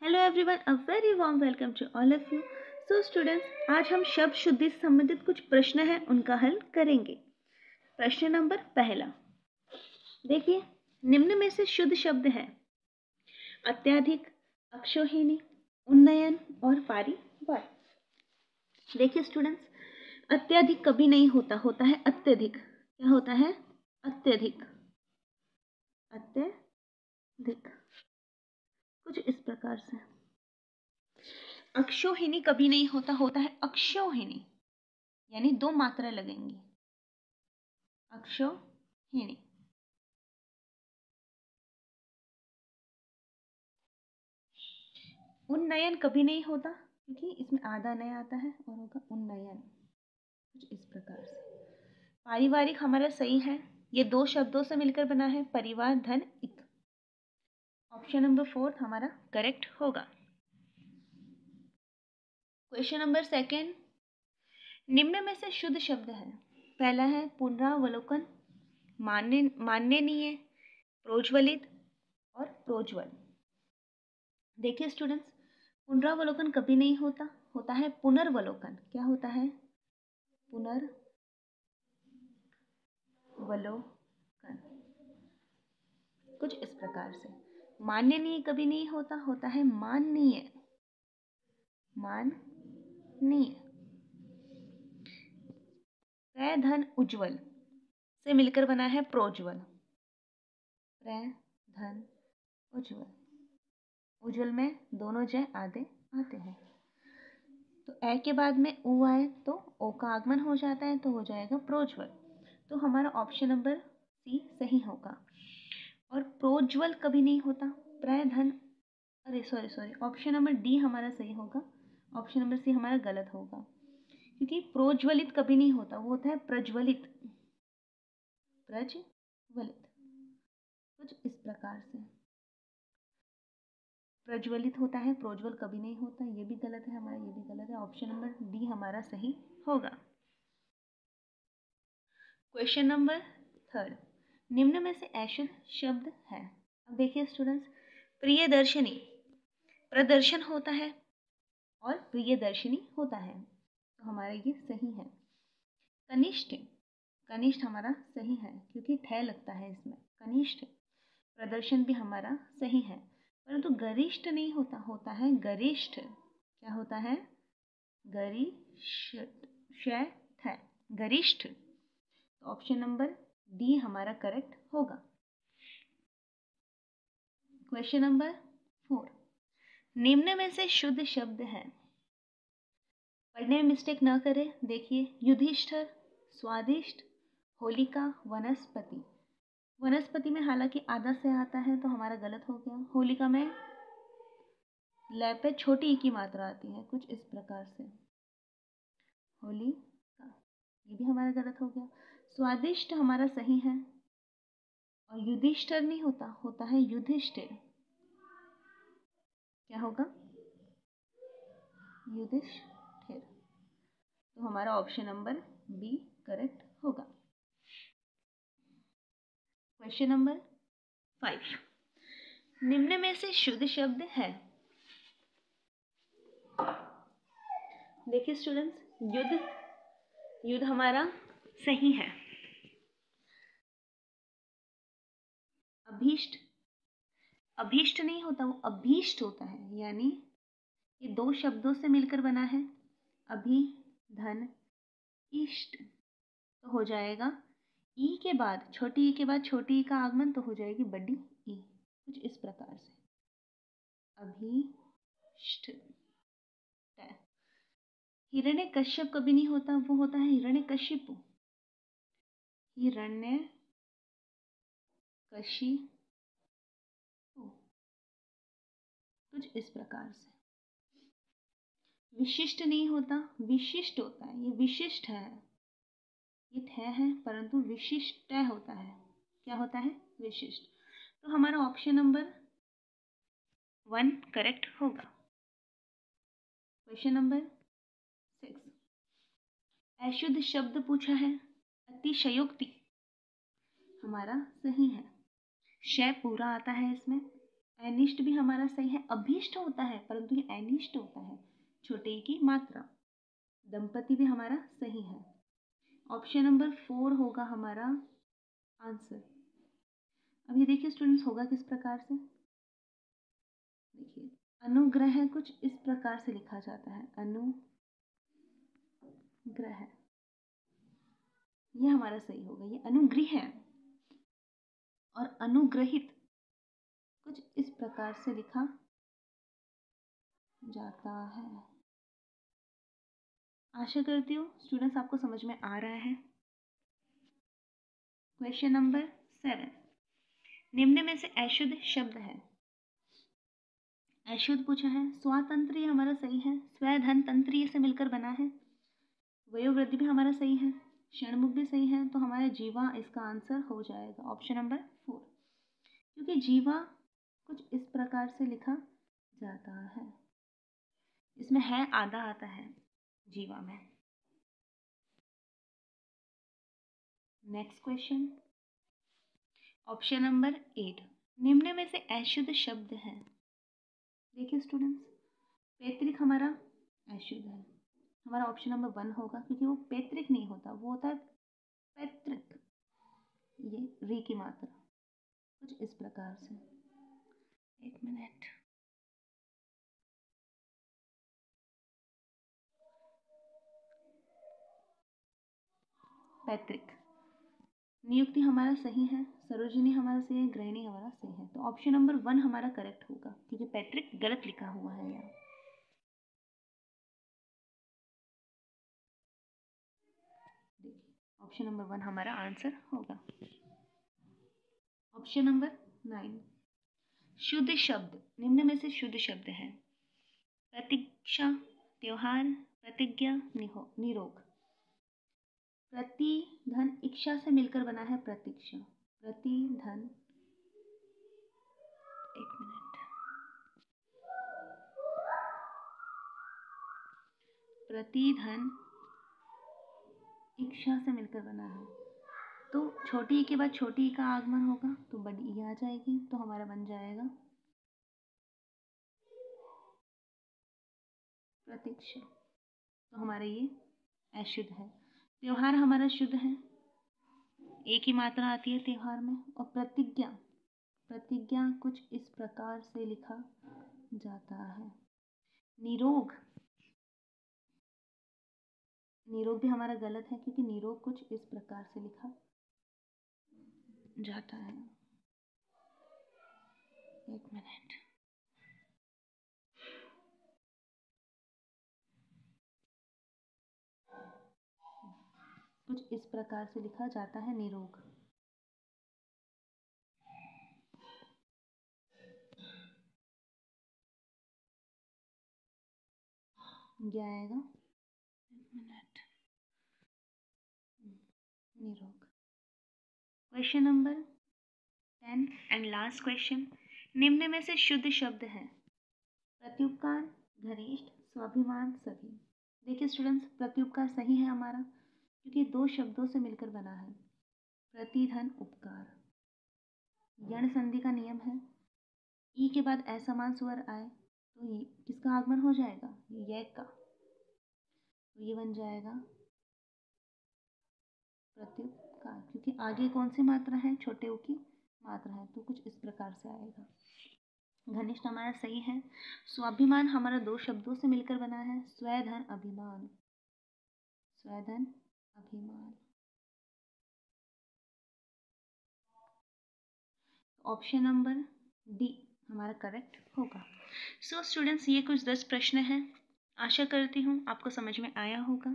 Hello everyone, a very warm welcome to all of you. So students, आज हम शब्द शुद्धि से संबंधित कुछ प्रश्न हैं, उनका हल करेंगे। प्रश्न नंबर पहला, देखिए, निम्न में से शुद्ध शब्द हैं अत्याधिक, अक्षोहिणी, उन्नयन और पारिवारिक। देखिए स्टूडेंट्स, अत्याधिक कभी नहीं होता, होता है अत्यधिक। क्या होता है? अत्यधिक। अत्यधिक कुछ इस प्रकार से। अक्षोहिणी कभी नहीं होता, होता है अक्षोहिणी, यानी दो मात्रा लगेंगी। अक्षोहिणी। उन्नयन कभी नहीं होता, क्योंकि इसमें आधा नया आता है और होगा उन्नयन, कुछ इस प्रकार से। पारिवारिक हमारा सही है, ये दो शब्दों से मिलकर बना है, परिवार धन इत। ऑप्शन नंबर 4 हमारा करेक्ट होगा। क्वेश्चन नंबर सेकंड, निम्न में से शुद्ध शब्द है। पहला है पुनरावलोकन, माननीय, प्रोज्वलित और प्रोज्वल। देखिए स्टूडेंट्स, पुनरावलोकन कभी नहीं होता, होता है पुनर्वलोकन। क्या होता है? पुनर्वलोकन, कुछ इस प्रकार से। माननीय कभी नहीं होता, होता है माननीय। प्रधन उज्ज्वल से मिलकर बना है प्रोज्वल। प्रधन उज्ज्वल, उज्ज्वल में दोनों जय आधे आते हैं, तो ए के बाद में उ आए तो ओ का आगमन हो जाता है, तो हो जाएगा प्रोज्वल। तो हमारा ऑप्शन नंबर सी सही होगा। और प्रोज्वल कभी नहीं होता, प्रधन, अरे सॉरी, ऑप्शन नंबर डी हमारा सही होगा। ऑप्शन नंबर सी हमारा गलत होगा, क्योंकि प्रोज्वलित कभी नहीं होता, वो होता है प्रज्वलित। कुछ इस प्रकार से। प्रज्वलित होता है, प्रोज्वल कभी नहीं होता। ये भी गलत है हमारा, ये भी गलत है। ऑप्शन नंबर डी हमारा सही होगा। क्वेश्चन नंबर थर्ड, निम्न में से अशुद्ध शब्द है। अब देखिए स्टूडेंट्स, प्रियदर्शनी प्रदर्शन होता है और प्रियदर्शनी होता है, तो हमारा ये सही है। कनिष्ठ, कनिष्ठ हमारा सही है, क्योंकि ठह लगता है इसमें। कनिष्ठ प्रदर्शन भी हमारा सही है, परंतु गरिष्ठ नहीं होता, होता है गरिष्ठ। क्या होता है? गरिष्ठ, गरिष्ठ। तो ऑप्शन नंबर डी हमारा करेक्ट होगा। क्वेश्चन नंबर 4, निम्न में से शुद्ध शब्द है। पढ़ने में मिस्टेक ना करें। देखिए, युधिष्ठिर, स्वादिष्ट, होलिका, वनस्पति। वनस्पति में हालांकि आधा से आता है, तो हमारा गलत हो गया। होलिका में लय पे छोटी ई की मात्रा आती है, कुछ इस प्रकार से। होलिका, ये भी हमारा गलत हो गया। स्वादिष्ट हमारा सही है, और युधिष्ठिर नहीं होता, होता है युधिष्ठिर। क्या होगा? युधिष्ठिर। तो हमारा ऑप्शन नंबर बी करेक्ट होगा। क्वेश्चन नंबर 5, निम्न में से शुद्ध शब्द है। देखिए स्टूडेंट्स, युद्ध, युद्ध हमारा सही है। अभीष्ट, अभीष्ट नहीं होता, वो अभीष्ट होता है, यानी ये दो शब्दों से मिलकर बना है। अभी, धन, इष्ट, तो हो जाएगा ई के बाद, छोटी ई के बाद छोटी ई का आगमन, तो हो जाएगी बड़ी ई, कुछ इस प्रकार से। अभीष्ट। हिरण्य कश्यप कभी नहीं होता, वो होता है हिरण्य कशिपु। हिरण्य कशिपु, कुछ इस प्रकार से। विशिष्ट नहीं होता, विशिष्ट होता है। ये विशिष्ट है, ये है, परंतु विशिष्ट होता है। क्या होता है? विशिष्ट। तो हमारा ऑप्शन नंबर 1 करेक्ट होगा। क्वेश्चन नंबर 6, अशुद्ध शब्द पूछा है। अतिशयोक्ति हमारा सही है। शय पूरा आता है इसमें, अनिष्ट भी हमारा सही है। अभीष्ट होता है परंतु ये अनिष्ट होता है, छोटे ई की मात्रा। दंपति भी हमारा सही है। ऑप्शन नंबर 4 होगा हमारा आंसर। अब ये देखिए स्टूडेंट्स, होगा किस प्रकार से, देखिए अनुग्रह कुछ इस प्रकार से लिखा जाता है, अनुग्रह, ये हमारा सही होगा। ये अनुग्रह है और अनुग्रहित कुछ इस प्रकार से लिखा जाता है। आशा करती हूँ स्टूडेंट्स आपको समझ में आ रहा है। क्वेश्चन नंबर 7, निम्न में से अशुद्ध शब्द है। अशुद्ध पूछा है, स्वातंत्र्य हमारा सही है, स्वधन तंत्रीय से मिलकर बना है, वयोवृद्धि भी हमारा सही है, षणमुख भी सही है, तो हमारा जीवा इसका आंसर हो जाएगा ऑप्शन नंबर 4, क्योंकि जीवा कुछ इस प्रकार से लिखा जाता है। इसमें है आधा आता है जीवा में। नेक्स्ट क्वेश्चन, ऑप्शन नंबर 8, निम्न में से अशुद्ध शब्द है। देखिए स्टूडेंट्स, पैतृक हमारा अशुद्ध है, हमारा ऑप्शन नंबर 1 होगा, क्योंकि वो पैतृक नहीं होता, वो होता है पैतृक। ये री की मात्रा कुछ इस प्रकार से, एक मिनट, पैतृक। नियुक्ति हमारा सही है, सरोजिनी हमारा सही है, गृहिणी हमारा सही है, तो ऑप्शन नंबर 1 हमारा करेक्ट होगा, क्योंकि पैतृक गलत लिखा हुआ है यहाँ। ऑप्शन नंबर 1 हमारा आंसर होगा। ऑप्शन नंबर 9, शुद्ध शब्द, निम्न में से शुद्ध शब्द है। प्रतीक्षा, त्योहार, प्रतिज्ञा, निरोग। प्रतिधन इच्छा से मिलकर बना है प्रतीक्षा। प्रतिधन, एक मिनट, प्रतिधन इच्छा से मिलकर बना है, तो छोटी ई के बाद छोटी ई का आगमन होगा तो बड़ी ई आ जाएगी, तो हमारा बन जाएगा प्रतीक्षा, तो हमारा ये अशुद्ध है। त्योहार हमारा शुद्ध है, एक ही मात्रा आती है त्योहार में। और प्रतिज्ञा, प्रतिज्ञा कुछ इस प्रकार से लिखा जाता है। निरोग, निरोग भी हमारा गलत है, क्योंकि निरोग कुछ इस प्रकार से लिखा जाता है। एक मिनट, कुछ इस प्रकार से लिखा जाता है निरोग। क्या आएगा, एक मिनट, निरोग। Question number 10 and last question, निम्न में से शुद्ध शब्द है। प्रत्युपकार, घनिष्ठ, स्वाभिमान, सभी। देखिए स्टूडेंट्स, प्रत्युपकार सही है हमारा, क्योंकि 2 शब्दों से मिलकर बना है। प्रतिधन उपकार, यण संधि का नियम है, ई के बाद असमान स्वर आए तो किसका आगमन हो जाएगा, य का, तो ये बन जाएगा प्रत्युपकार, क्योंकि आगे कौन सी मात्रा है, छोटे ऊ की मात्रा है, तो कुछ इस प्रकार से आएगा। घनिष्ठ हमारा सही है। स्वाभिमान हमारा 2 शब्दों से मिलकर बना है, स्वधन अभिमान, स्वधन अभिमान। ऑप्शन नंबर डी हमारा करेक्ट होगा। सो स्टूडेंट्स, ये कुछ 10 प्रश्न हैं। आशा करती हूँ आपको समझ में आया होगा।